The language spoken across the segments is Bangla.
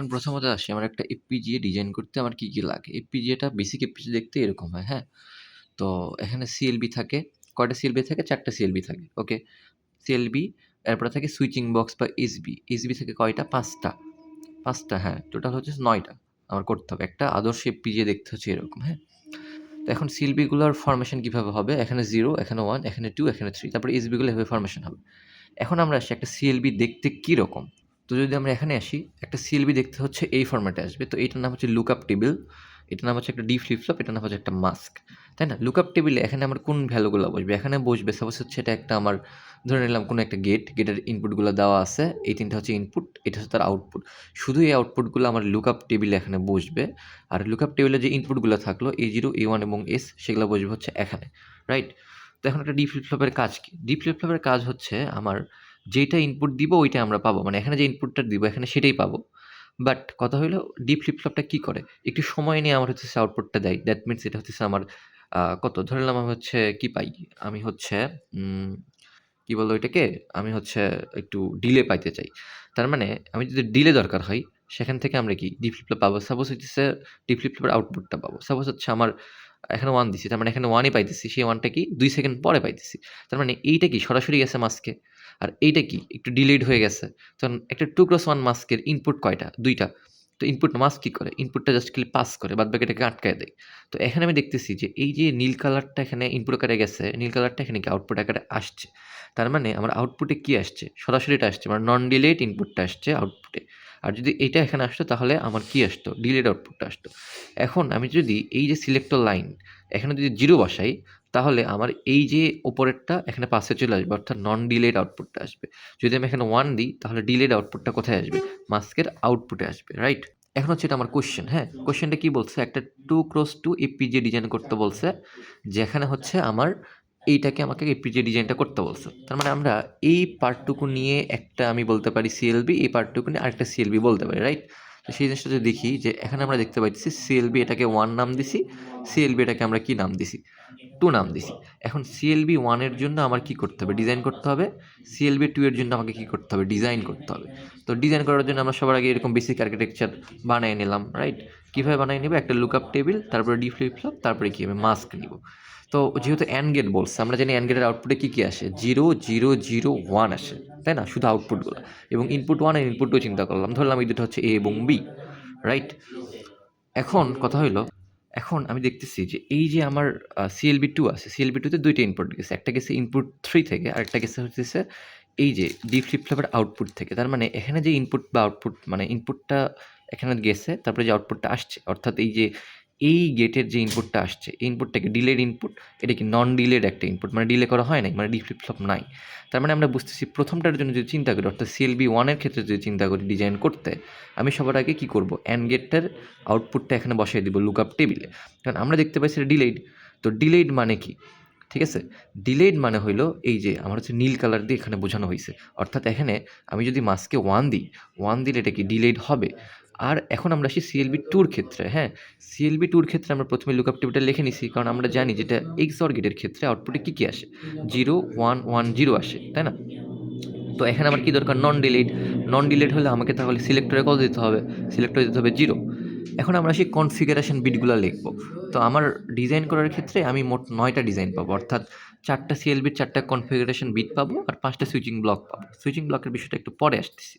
এখন প্রথমত আসি আমার একটা FPGA ডিজাইন করতে আমার কি লাগে? FPGA টা বেসিক FPGA দেখতে এরকম হয়, হ্যাঁ? তো এখানে CLB থাকে। কয়টা CLB থাকে? ৪ টা CLB থাকে। ওকে? CLB এরপরে থাকে সুইচিং বক্স বা SB। SB থাকে কয়টা? ৫ টা। ৫ টা হ্যাঁ, টোটাল হচ্ছে ৯ টা আমার করতে হবে। একটা আদর্শ FPGA দেখতে হচ্ছে এরকম, হ্যাঁ? তো এখন CLB গুলার ফরমেশন কিভাবে হবে? এখানে 0, এখানে 1, এখানে 2, এখানে 3 তারপরে SB গুলো এভাবে ফরমেশন হবে। এখন আমরা আসি একটা সিএলবি দেখতে কিরকম? তো যদি আমরা এখানে আসি, একটা সিএলবি দেখতে হচ্ছে এই ফরম্যাটে আসবে। তো এটার নাম হচ্ছে লুকআপ টেবিল, এটার নাম হচ্ছে একটা ডি ফ্লিপ ফ্লপ, এটার নাম হচ্ছে একটা মাস্ক। তাই না? লুকআপ টেবিলে এখানে আমার কোন ভ্যালুগুলো বসবে? এখানে বসবে সাপোজ হচ্ছে এটা একটা আমার ধরে নিলাম কোনো একটা গেট, গেটের ইনপুটগুলো দেওয়া আছে। এই ৩ টা হচ্ছে ইনপুট, এটা হচ্ছে তার আউটপুট। শুধু এই আউটপুটগুলো আমার লুকআপ টেবিলে এখানে বসবে। আর লুকআপ টেবিলে যে ইনপুটগুলো থাকলো A0, A1 এবং S সেগুলো বসবে হচ্ছে এখানে। রাইট? তো এখন একটা ডি ফ্লিপ ফ্লপের কাজ কি? ডি ফ্লিপ ফ্লপের কাজ হচ্ছে আমার যেইটা ইনপুট দিব ওইটাই আমরা পাবো। মানে এখানে যে ইনপুটটা দিব এখানে সেটাই পাবো। বাট কথা হইলো ডি ফ্লিপ ফ্লপটা কি করে? একটু সময় নিয়ে আমার হচ্ছে আউটপুটটা দেয়। দ্যাট মিনস এটা হচ্ছে আমার কত ধরে নিলাম আমি হচ্ছে কি পাই? আমি হচ্ছে কি বলে ওইটাকে? আমি হচ্ছে একটু ডিলে পাইতে চাই। তার মানে আমি যদি ডিলে দরকার হয় সেখান থেকে আমরা কি ডি ফ্লিপ ফ্লপ পাবো। সাপোজ হইতেছে ডি ফ্লিপ ফ্লপের আউটপুটটা পাবো। সাপোজ হচ্ছে আমার এখানে 1 দিছি। তার মানে এখানে 1 ই পাইতেছি। সেই 1 টা কি ২ সেকেন্ড পরে পাইতেছি। তার মানে এইটা কি সরাসরি গেছে মাস্কে। আর এইটা কি একটু ডিলেড হয়ে গেছে। তখন একটা 2x1 মাস্কের ইনপুট কয়টা? ২ টা। তো ইনপুট মাস্ক কি করে? ইনপুটটা জাস্ট খালি পাস করে। বাদবাকিটাকে আটকায় দেয়। তো এখানে আমি দেখতেছি যে এই যে নীল কালারটা এখানে ইনপুট আকারে গেছে, নীল কালারটা এখানে কি আউটপুট আকারে আসছে। তার মানে আমার আউটপুটে কি আসছে? সরাসরি এটা আসছে। মানে নন ডিলেড ইনপুটটা আসছে আউটপুটে। আর যদি এইটা এখানে আসতো তাহলে আমার কি আসতো? ডিলেড আউটপুটটা আসতো। এখন আমি যদি এই যে সিলেক্টর লাইন এখানে যদি 0 বসাই তাহলে আমার এই যে উপরেরটা এখানে পাশে চলে আসবে অর্থাৎ নন ডিলেড আউটপুটটা আসবে। যদি আমি এখানে 1 দিই তাহলে ডিলেড আউটপুটটা কোথায় আসবে? মাস্কের আউটপুটে আসবে, রাইট? এখন হচ্ছে এটা আমার কোয়েশ্চেন, হ্যাঁ? কোয়েশ্চেনটা কি বলছে? একটা 2x2 FPGA ডিজাইন করতে বলছে, যেখানে হচ্ছে আমার এইটাকে আমাকে FPGA ডিজাইনটা করতে বলছে। তার মানে আমরা এই পার্টটুকু নিয়ে একটা আমি বলতে পারি CLB, এই পার্টটুকু নিয়ে আরেকটা CLB বলতে পারি, রাইট? তো সেই জিনিসটা যদি দেখি যে এখানে আমরা দেখতে পাইতেছি CLB এটাকে 1 নাম দিছি, CLB এটাকে আমরা কি নাম দিছি? 2 নাম দিছি। এখন CLB 1 এর জন্য আমার কি করতে হবে? ডিজাইন করতে হবে। CLB 2 এর জন্য আমাকে কি করতে হবে? ডিজাইন করতে হবে। তো ডিজাইন করার জন্য আমরা সবার আগে এরকম বেসিক আর্কিটেকচার বানায় নিলাম, রাইট? কিভাবে বানায় নিব? একটা লুকআপ টেবিল, তারপরে ডি ফ্লিপ ফ্লপ, তারপরে কি হবে? মাস্ক নিব। তো যেহেতু AND গেট বলছে, আমরা জানি AND গেটের আউটপুটে কি আসে? 0, 0, 0, 1 আসে। তাই না? শুধু আউটপুটগুলো। এবং ইনপুট 1 আর ইনপুট 2 চিন্তা করলাম। ধরলাম এই দুটো হচ্ছে A এবং B, রাইট? এখন কথা হইলো, এখন আমি দেখতেছি যে এই যে আমার CLB2 আছে, CLB2 তে ২ টা ইনপুট গেছে। একটা গেছে ইনপুট 3 থেকে, আরেকটা গেছে হইতেছে এই যে ডি ফ্লিপ ফ্লপের আউটপুট থেকে। তার মানে এখানে যে ইনপুট বা আউটপুট মানে ইনপুটটা এখানে গেছে, তারপরে যে আউটপুটটা আসছে, অর্থাৎ এই যে এই গেটের যে ইনপুটটা আসছে, এই ইনপুটটাকে ডিলেড ইনপুট, এটা কি নন ডিলেড একটা ইনপুট, মানে ডিলে করা হয় নাই, মানে ডি ফ্লিপ ফ্লপ নাই। তার মানে আমরা বুঝতেছি প্রথমটার জন্য যদি চিন্তা করি, অর্থাৎ CLB1 এর ক্ষেত্রে যদি চিন্তা করি ডিজাইন করতে, আমি সবার আগে কি করব? AND গেটটার আউটপুটটা এখানে বসাই দিব লুকআপ টেবিলে। কারণ আমরা দেখতে পাইছি এটা ডিলেড। তো ডিলেড মানে কি? ঠিক আছে? ডিলেড মানে হইলো এই যে আমার হচ্ছে নীল কালার দিয়ে এখানে বোঝানো হইছে। অর্থাৎ এখানে আমি যদি মাস্কে 1 দিই, 1 দিলে এটা কি ডিলেড হবে। আর এখন আমরা আসি CLB2 র ক্ষেত্রে, হ্যাঁ? CLB2 র ক্ষেত্রে আমরা ১ম এ লুকআপ টেবিলটা লিখে নিছি। কারণ আমরা জানি যে এটা XOR গেটের ক্ষেত্রে আউটপুটে কি আসে? 0, 1, 1, 0 আসে। তাই না? তো এখানে আমার কি দরকার? নন ডিলেট। নন ডিলেট হলে আমাকে তাহলে সিলেক্টরে কত দিতে হবে? সিলেক্টরে দিতে হবে 0। এখন আমরা আসি কনফিগারেশন বিটগুলা লিখব। তো আমার ডিজাইন করার ক্ষেত্রে আমি মোট ৯ টা ডিজাইন পাবো। অর্থাৎ ৪ টা CLB-র ৪ টা কনফিগারেশন বিট পাবো আর ৫ টা সুইচিং ব্লক পাবো। সুইচিং ব্লকের বিষয়টা একটু পরে আসতেছি।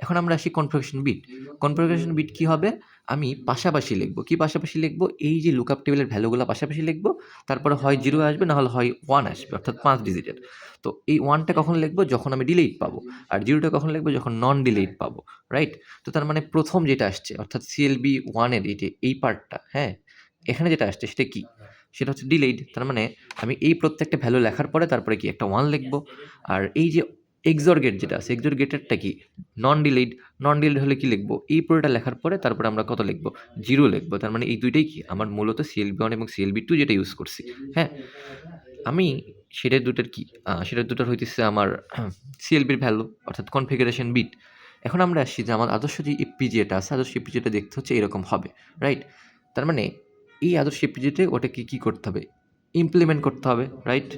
এখন আমরা আসি কনফিগারেশন বিট। কনফিগারেশন বিট কি হবে? আমি পাশাপাশি লিখব। কি পাশাপাশি লিখব? এই যে লুকআপ টেবিলের ভ্যালুগুলা পাশাপাশি লিখব। তারপরে হয় 0 আসবে না হলে হয় 1 আসবে। অর্থাৎ ৫ ডিজিটের। তো এই 1 টা কখন লিখব? যখন আমি ডিলিট পাবো। আর 0 টা কখন লিখব? যখন নন ডিলিট পাবো। রাইট? তো তার মানে ১ম যেটা আসছে অর্থাৎ CLB1 এর এই পার্টটা, হ্যাঁ? এখানে যেটা আসছে সেটা কি? সেটা হচ্ছে ডিলেড। তার মানে আমি এই প্রত্যেকটা ভ্যালু লেখার পরে তারপরে কি একটা 1 লিখব। আর এই যে XOR গেট যেটা আছে, XOR গেটেরটা কি? নন ডিলেড। নন ডিলেড হলে কি লিখব? এই পুরোটা লেখার পরে তারপরে আমরা কত লিখব? 0 লিখব। তার মানে এই ২ টাই কি? আমার মূলত CLB1 এবং CLB2 যেটা ইউজ করছি। হ্যাঁ? আমি সেটার ২ টার কি? সেটার ২ টার হইতেছে আমার CLB-র ভ্যালু অর্থাৎ কনফিগারেশন বিট। এখন আমরা আসি যে আমার আদর্শ যে FPGA-টা আছে, আদর্শ FPGA-টা দেখতে হচ্ছে এরকম হবে। রাইট? তার মানে এই আদর্শ FPGA-তে ওটাকে কি করতে হবে? ইমপ্লিমেন্ট করতে হবে। রাইট?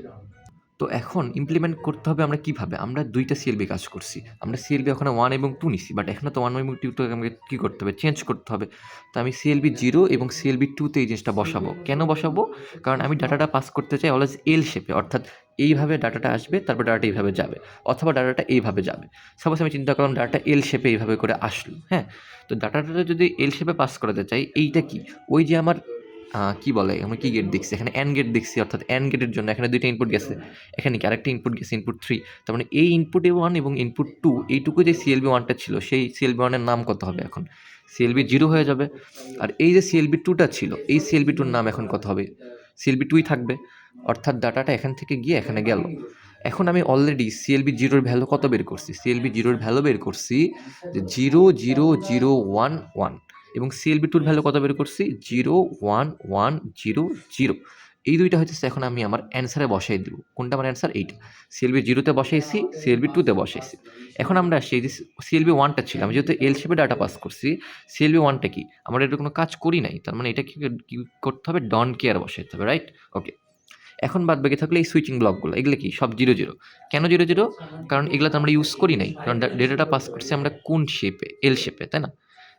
তো এখন ইমপ্লিমেন্ট করতে হবে আমরা কিভাবে? আমরা ২ টা সিএলবি কাজ করছি। আমরা সিএলবি ওখানে 1 এবং 2 নিছি। বাট এখানে তো 1 এবং 2 টাকে আমাকে কি করতে হবে? চেঞ্জ করতে হবে। তো আমি সিএলবি 0 এবং সিএলবি 2 তে এই জিনিসটা বসাবো। কেন বসাবো? কারণ আমি ডাটাটা পাস করতে চাই অলওয়েজ এল শেপে। অর্থাৎ এইভাবে ডাটাটা আসবে, তারপর ডাটাটা এইভাবে যাবে। অথবা ডাটাটা এইভাবে যাবে। সাপোজ আমি চিন্তা করলাম ডাটাটা এল শেপে এইভাবে করে আসলো, হ্যাঁ? তো ডাটাটা যদি এল শেপে পাস করাতে চাই, এইটা কি? ওই যে আমার কি বলে? আমরা কি গেট দেখছি? এখানে AND গেট দেখছি। অর্থাৎ AND গেটের জন্য এখানে ২ টা ইনপুট গেছে। এখানে কি আরেকটা ইনপুট গেছে, ইনপুট 3। তার মানে এই ইনপুট 1 এবং ইনপুট 2 এইটুকু যে সিএলবি 1 টা ছিল, সেই সিএলবি 1 এর নাম কত হবে এখন? সিএলবি 0 হয়ে যাবে। আর এই যে সিএলবি 2 টা ছিল, এই সিএলবি 2 এর নাম এখন কত হবে? সিএলবি 2 ই থাকবে। অর্থাৎ ডাটাটা এখান থেকে গিয়ে এখানে গেল। এখন আমি অলরেডি সিএলবি 0 এর ভ্যালু কত বের করছি? সিএলবি 0 এর ভ্যালু বের করছি যে 00011 এবং সিএলবি 2 এর ভ্যালু কত বের করছি? 01100। এই ২ টা হইতেছে এখন আমি আমার অ্যান্সারে বসাই দিব। কোনটা আমার অ্যান্সার? এইটা। সিএলবি 0 তে বসাইছি, সিএলবি 2 তে বসাইছি। এখন আমরা আসি এই যে সিএলবি 1 টা ছিল। আমি যেহেতু এল শেপে ডাটা পাস করছি, সিএলবি 1 টা কি? আমরা এটা কোনো কাজ করি নাই। তার মানে এটা কি করতে হবে? ডন্ট কেয়ার বসাইতে হবে, রাইট? ওকে। এখন বাদবাকি থাকলে এই সুইচিং ব্লকগুলো, এগুলো কি? সব 0, 0। কেন 0, 0? কারণ এগুলো তো আমরা ইউজ করি নাই। কারণ ডেটাটা পাস করছি আমরা কোন শেপে? এল শেপে, তাই না?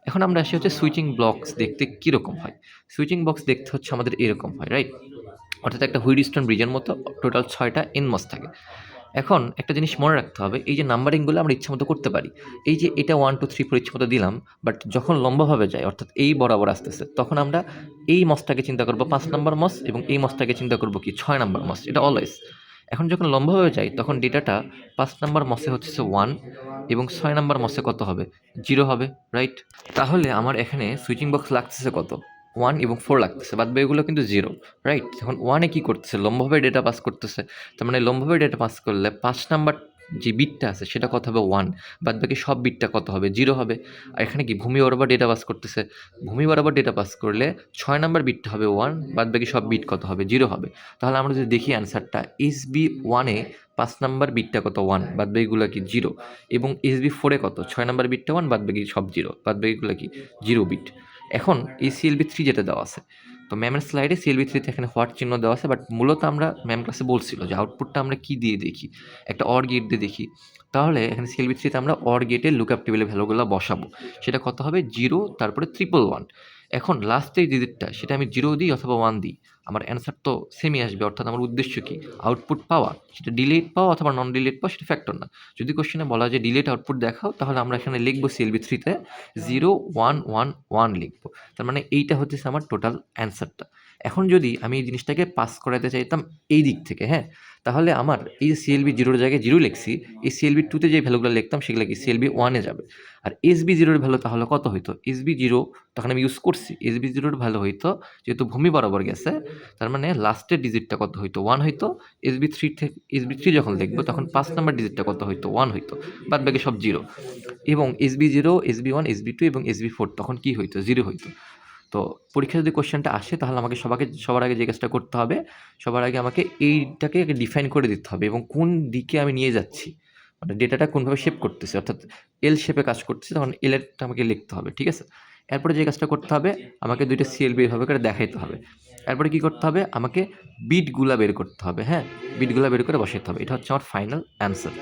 এখন আমরা আসি হচ্ছে সুইচিং ব্লকস দেখতে কিরকম হয়? সুইচিং বক্স দেখতে হচ্ছে আমাদের এরকম হয়, রাইট? অর্থাৎ একটা হুইটস্টোন ব্রিজের মতো টোটাল 6 টা এনমস থাকে। এখন একটা জিনিস মনে রাখতে হবে, এই যে নাম্বারিংগুলো আমরা ইচ্ছামতো করতে পারি। এই যে এটা 1, 2, 3, 4 ইচ্ছামতো দিলাম, বাট যখন লম্বাভাবে যায় অর্থাৎ এই বরাবর আসতেছে, তখন আমরা এই মসটাকে চিন্তা করব 5 নাম্বার মস এবং এই মসটাকে চিন্তা করব কি 6 নাম্বার মস। এটা অলওয়েজ। এখন যখন লম্বাভাবে যায় তখন ডেটাটা 5 নাম্বার মসে হচ্ছে 1 এবং 6 নাম্বার মসে কত হবে? 0 হবে, রাইট? তাহলে আমার এখানে সুইচিং বক্স লাগতেছে কত? 1 এবং 4 লাগতেছে। বাদবাকিগুলো কিন্তু 0, রাইট? এখন 1 এ কি করতেছে? লম্বাভাবে ডেটা পাস করতেছে। তার মানে লম্বাভাবে ডেটা পাস করলে 5 নাম্বার যে বিটটা আছে সেটা কত হবে? 1। বাদবাকি সব বিটটা কত হবে? 0 হবে। আর এখানে কি ভূমি বরাবর ডেটা পাস করতেছে। ভূমি বরাবর ডেটা পাস করলে 6 নাম্বার বিটটা হবে 1, বাদবাকি সব বিট কত হবে? 0 হবে। তাহলে আমরা যদি দেখি অ্যান্সারটা SB1 এ 5 নাম্বার বিটটা কত? 1, বাদবাকিগুলো কি? 0। এবং SB4 এ কত? 6 নাম্বার বিটটা 1, বাদবাকি সব 0, বাদবাকিগুলো কি? 0 বিট। এখন এই CLB3 যেটা দেওয়া আছে, তো ম্যামের স্লাইডে CLB3 তে এখানে হোয়াট চিহ্ন দেওয়া আছে, বাট মূলত আমরা ম্যাম ক্লাসে বলছিল যে আউটপুটটা আমরা কি দিয়ে দেখি? একটা OR গেট দিয়ে দেখি। তাহলে এখানে CLB3 তে আমরা OR গেটের লুকআপ টেবিলের ভ্যালুগুলো বসাবো। সেটা কত হবে? 0 তারপরে 111। এখন লাস্টের ডিজিটটা সেটা আমি 0 দিই অথবা 1 দিই, আমার অ্যান্সার তো সেমই আসবে। অর্থাৎ আমার উদ্দেশ্য কি? আউটপুট পাওয়া। সেটা ডিলেড পাওয়া অথবা নন ডিলেড পাওয়া, সেটা ফ্যাক্টর না। যদি কোশ্চেনে বলা হয় যে ডিলেড আউটপুট দেখাও, তাহলে আমরা এখানে লিখবো CLB3 তে 0111 লিখবো। তার মানে এইটা হচ্ছে আমার টোটাল অ্যান্সারটা। এখন যদি আমি এই জিনিসটাকে পাস করাতে চাইতাম এই দিক থেকে, হ্যাঁ? তাহলে আমার এই যে CLB 0 এর জায়গায় 0 লিখছি, এই CLB 2 তে যে ভ্যালুগুলো লিখতাম সেগুলো কি CLB 1 এ যাবে। আর SB 0 এর ভ্যালু তাহলে কত হইতো? SB 0 তখন আমি ইউজ করছি। SB 0 এর ভ্যালু হইতো, যেহেতু ভূমি বরাবর গেছে, তার মানে লাস্টের ডিজিটটা কত হইতো? 1 হইতো। SB 3 যখন লিখবো তখন 5 নাম্বার ডিজিটটা কত হইতো? 1 হইতো। বাদবাকি সব 0। এবং SB 0, SB 1, SB 2 এবং SB 4 তখন কি হইতো? 0 হইতো। তো পরীক্ষায় যদি কোশ্চেনটা আসে তাহলে আমাকে সবার আগে যে কাজটা করতে হবে, সবার আগে আমাকে এইটাকে আগে ডিফাইন করে দিতে হবে এবং কোন দিকে আমি নিয়ে যাচ্ছি। মানে ডেটাটা কোনভাবে শেপ করতেছি, অর্থাৎ এল শেপে কাজ করতেছি, তখন এল এরটা আমাকে লিখতে হবে, ঠিক আছে? এরপরে যে কাজটা করতে হবে, আমাকে 2 টা CLB এভাবে করে দেখাইতে হবে। এরপরে কি করতে হবে? আমাকে বিটগুলা বের করতে হবে, হ্যাঁ? বিটগুলা বের করে বসাইতে হবে। এটা হচ্ছে আমার ফাইনাল অ্যান্সার।